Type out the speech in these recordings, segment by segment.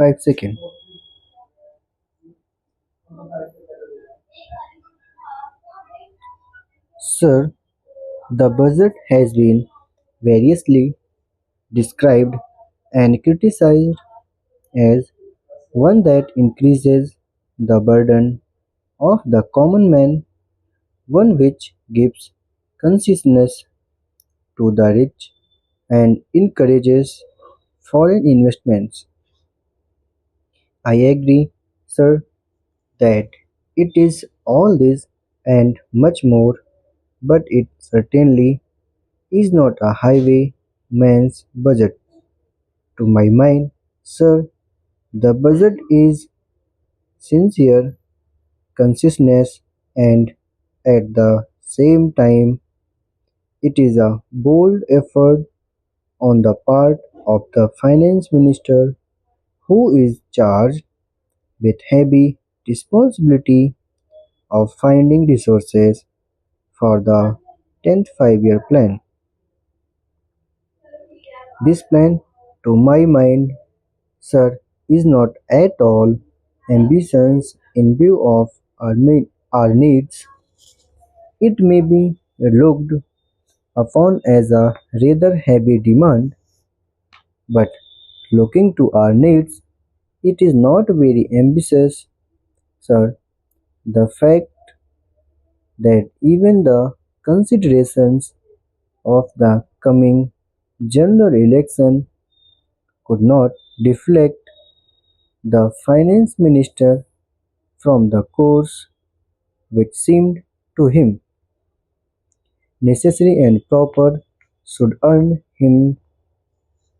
5 seconds. Sir, the budget has been variously described and criticized as one that increases the burden of the common man, one which gives consciousness to the rich and encourages foreign investments. I agree, sir, that it is all this and much more, but it certainly is not a highwayman's budget. To my mind, sir, the budget is sincere consciousness and at the same time it is a bold effort on the part of the finance minister who is charged with heavy responsibility of finding resources for the 10th five-year plan. This plan, to my mind, sir, is not at all ambitious in view of our needs. It may be looked upon as a rather heavy demand, but looking to our needs, it is not very ambitious, sir. The fact that even the considerations of the coming general election could not deflect the finance minister from the course which seemed to him necessary and proper should earn him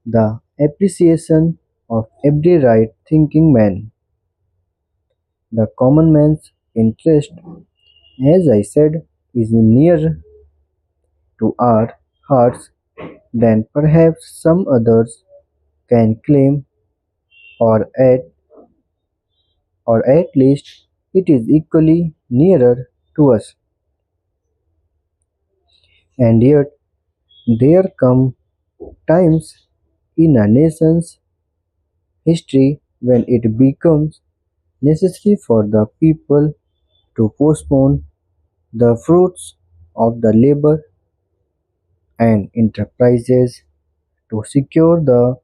the appreciation of every right thinking man. The common man's interest, as I said, is nearer to our hearts than perhaps some others can claim, or at or at least it is equally nearer to us. And yet there come times in a nation's history when it becomes necessary for the people to postpone the fruits of the labor and enterprises to secure the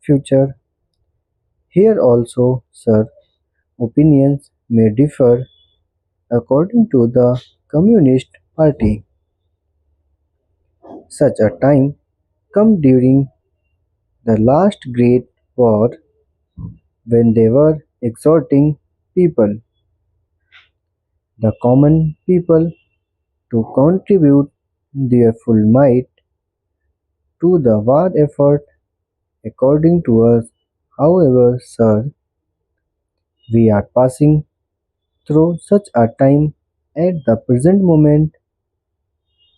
future. Here also, sir, opinions may differ according to the Communist Party. Such a time come during the last great war when they were exhorting people, the common people, to contribute their full might to the war effort. According to us, however, sir, we are passing through such a time at the present moment,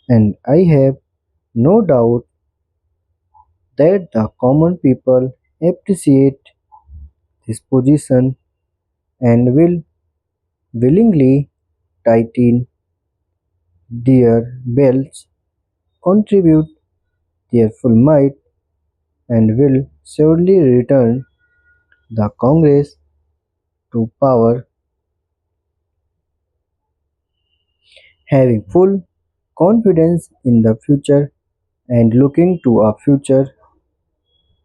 and I have no doubt that the common people appreciate this position and will willingly tighten their belts, contribute their full might, and will surely return the Congress to power, having full confidence in the future and looking to a future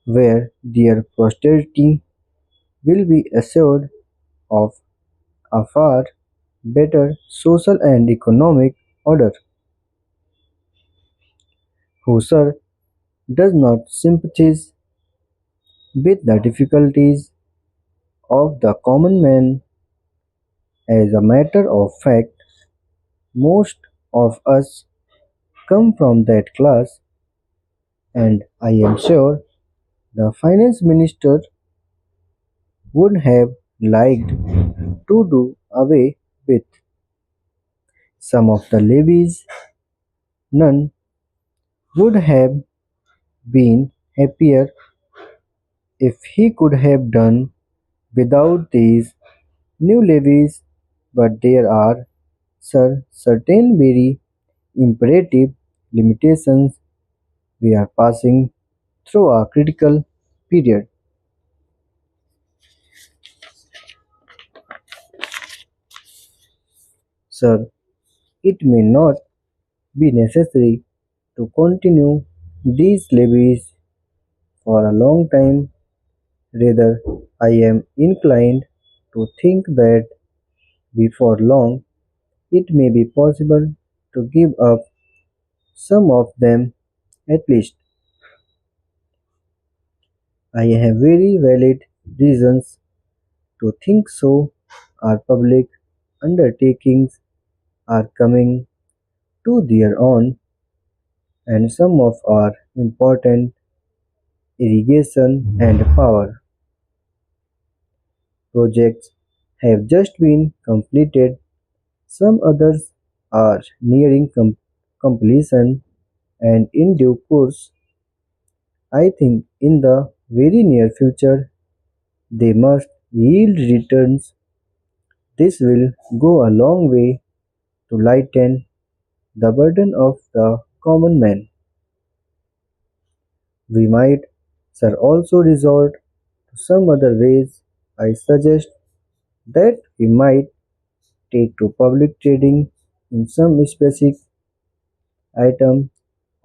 where their posterity will be assured of a far better social and economic order. Husserl does not sympathize with the difficulties of the common man. As a matter of fact, most of us come from that class, and I am sure the finance minister would have liked to do away with some of the levies. None would have been happier if he could have done without these new levies, but there are certain very imperative limitations. We are passing through a critical period. Sir, it may not be necessary to continue these levies for a long time. Rather, I am inclined to think that before long it may be possible to give up some of them at least. I have very valid reasons to think so. Our public undertakings are coming to their own, and some of our important irrigation and power projects have just been completed. Some others are nearing completion, and in due course, I think in the very near future, they must yield returns. This will go a long way to lighten the burden of the common man. We might, sir, also resort to some other ways. I suggest that we might take to public trading in some specific item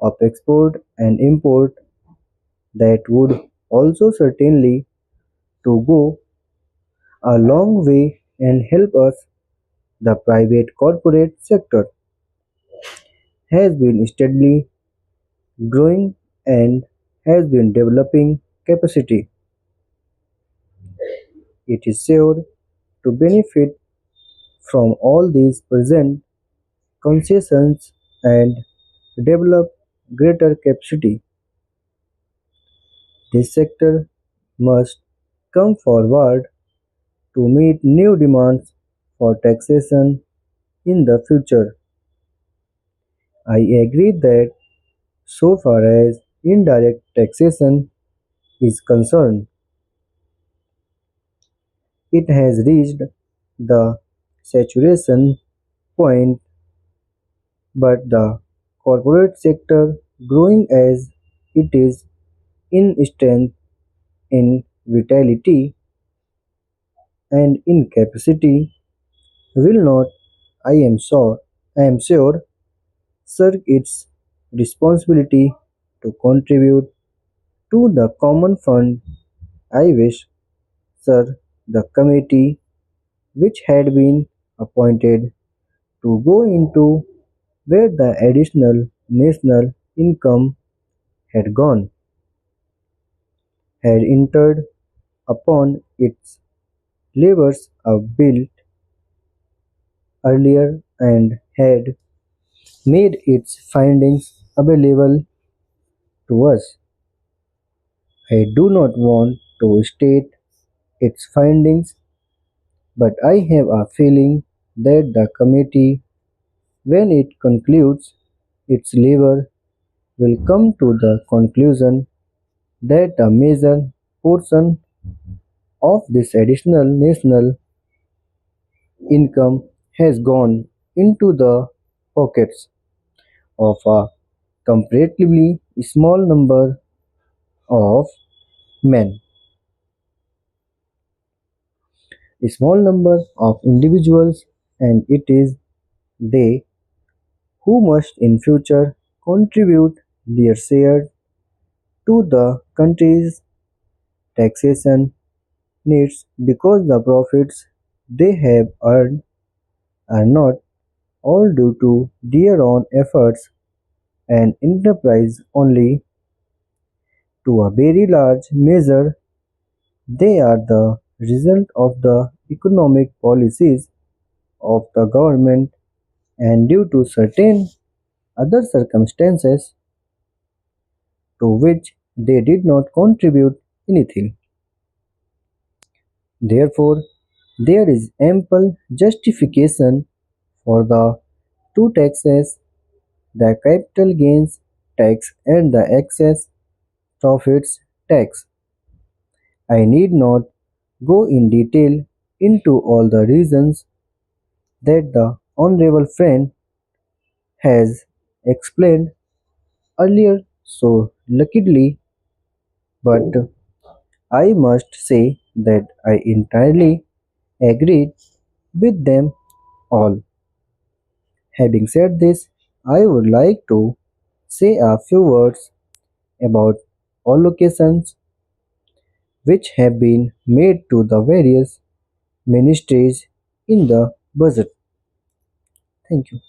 of export and import that would also certainly to go a long way and help us. The private corporate sector has been steadily growing and has been developing capacity. It is sure to benefit from all these present concessions and develop greater capacity. This sector must come forward to meet new demands for taxation in the future. I agree that so far as indirect taxation is concerned, it has reached the saturation point, but the corporate sector, growing as it is in strength, in vitality, and in capacity, will not, I am sure, shirk its responsibility to contribute to the common fund. I wish, sir, the committee which had been appointed to go into where the additional national income had gone, had entered upon its labors a bill earlier and had made its findings available to us. I do not want to state its findings, but I have a feeling that the committee, when it concludes its labor, will come to the conclusion that a major portion of this additional national income has gone into the pockets of a comparatively small number of men, a small number of individuals, and it is they who must in future contribute their share to the country's taxation needs because the profits they have earned are not all due to their own efforts and enterprise only. To a very large measure, they are the result of the economic policies of the government and due to certain other circumstances to which they did not contribute anything. Therefore, there is ample justification for the two taxes, the capital gains tax and the excess profits tax. I need not go in detail into all the reasons that the honorable friend has explained earlier so lucidly, but I must say that I entirely agreed with them all. Having said this, I would like to say a few words about allocations which have been made to the various ministries in the budget. Thank you.